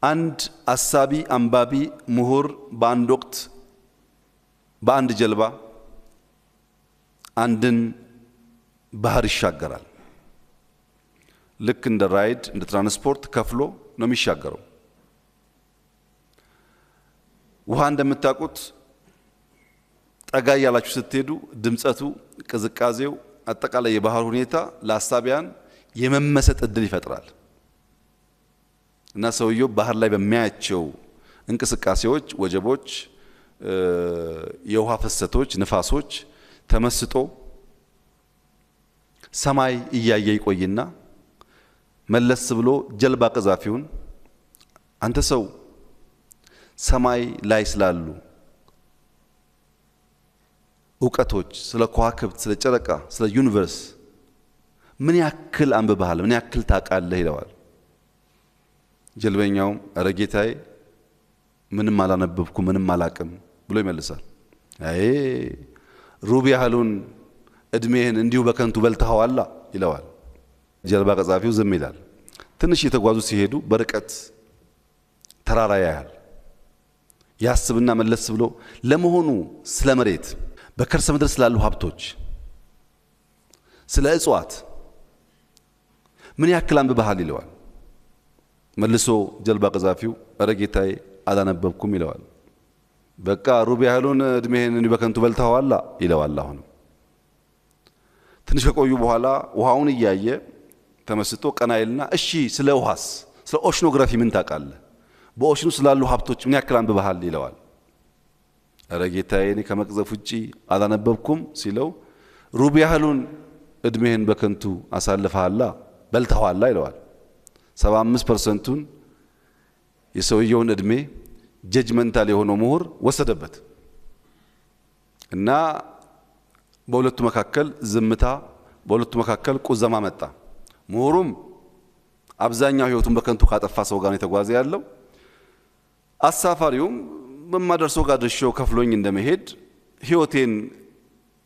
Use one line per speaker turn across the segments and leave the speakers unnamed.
አንድ አሳቢ አንባቢ ምሁር በአንድ ወቅት በአንድ ጀልባ አንድን ባህር ይሻገራል። ልክ እንደ ራይድ እንደ ትራንስፖርት ከፍሎ ነው የሚሻገረው። ውሃ እንደምታውቁት ጠጋ ያላችሁ ስትሄዱ ድምጸቱ፣ ቅዝቃዜው፣ አጠቃላይ የባህር ሁኔታ ለአሳቢያን የመመሰጥ እድል ይፈጥራል እና ሰውየው ባህር ላይ በሚያያቸው እንቅስቃሴዎች፣ ወጀቦች፣ የውሃ ፍሰቶች፣ ንፋሶች ተመስጦ ሰማይ እያየ ይቆይና መለስ ብሎ ጀልባ ቀዛፊውን አንተ ሰው ሰማይ ላይ ስላሉ እውቀቶች፣ ስለ ከዋክብት፣ ስለ ጨረቃ፣ ስለ ዩኒቨርስ ምን ያክል አንብበሃል፣ ምን ያክል ታውቃለህ ይለዋል። ጀልበኛውም ኧረ ጌታዬ ምንም አላነበብኩም ምንም አላቅም ብሎ ይመልሳል። አይ ሩብ ያህሉን እድሜህን እንዲሁ በከንቱ በልተኸዋላ ይለዋል። ጀልባ ቀዛፊው ዝም ይላል። ትንሽ እየተጓዙ ሲሄዱ በርቀት ተራራ ያያል። ያስብና መለስ ብሎ ለመሆኑ ስለ መሬት፣ በከርሰ ምድር ስላሉ ሀብቶች፣ ስለ እጽዋት ምን ያክል አንብበሃል ይለዋል። መልሶ ጀልባ ቀዛፊው ኧረ ጌታዬ አላነበብኩም ይለዋል። በቃ ሩብ ያህሉን እድሜህን በከንቱ በልተኸዋላ ይለዋል። አሁንም ትንሽ ከቆዩ በኋላ ውሃውን እያየ ተመስጦ ቀና ይልና እሺ ስለ ውሃስ፣ ስለ ኦሽኖግራፊ ምን ታውቃለህ? በኦሽኑ ስላሉ ሀብቶች ምን ያክል አንብበሃል ይለዋል። ኧረ ጌታዬ እኔ ከመቅዘፍ ውጪ አላነበብኩም ሲለው ሩብ ያህሉን እድሜህን በከንቱ አሳልፈሃላ በልተኸዋላ ይለዋል። 75%ቱን የሰውየውን እድሜ ጀጅመንታል የሆነው ምሁር ወሰደበት እና በሁለቱ መካከል ዝምታ፣ በሁለቱ መካከል ቁዘማ መጣ። ምሁሩም አብዛኛው ህይወቱን በከንቱ ካጠፋ ሰው ጋር ነው የተጓዘ ያለው። አሳፋሪውም በማደርሰው ጋር ድርሻው ከፍሎኝ እንደመሄድ ህይወቴን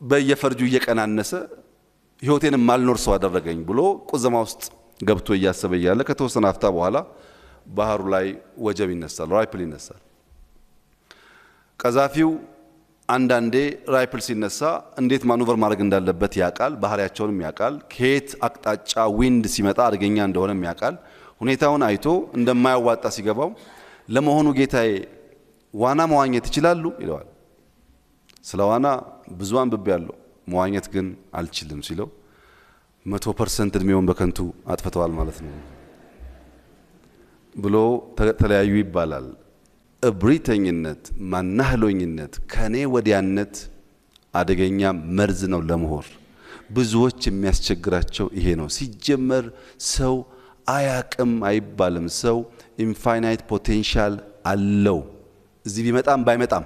በየፈርጁ እየቀናነሰ ህይወቴን ማልኖር ሰው አደረገኝ ብሎ ቁዘማ ውስጥ ገብቶ እያሰበ ያለ ከተወሰነ አፍታ በኋላ ባህሩ ላይ ወጀብ ይነሳል፣ ራይፕል ይነሳል። ቀዛፊው አንዳንዴ ራይፕል ሲነሳ እንዴት ማኑቨር ማድረግ እንዳለበት ያቃል፣ ባህሪያቸውንም ያቃል፣ ከየት አቅጣጫ ዊንድ ሲመጣ አደገኛ እንደሆነም ያቃል። ሁኔታውን አይቶ እንደማያዋጣ ሲገባው ለመሆኑ ጌታዬ ዋና መዋኘት ይችላሉ ይለዋል። ስለ ዋና ብዙ አንብቤያለሁ መዋኘት ግን አልችልም ሲለው 100% እድሜውን በከንቱ አጥፍተዋል ማለት ነው ብሎ ተለያዩ ይባላል። እብሪተኝነት፣ ማናህሎኝነት፣ ከኔ ወዲያነት አደገኛ መርዝ ነው ለምሁር። ብዙዎች የሚያስቸግራቸው ይሄ ነው። ሲጀመር ሰው አያቅም አይባልም። ሰው ኢንፋይናይት ፖቴንሻል አለው። እዚህ ቢመጣም ባይመጣም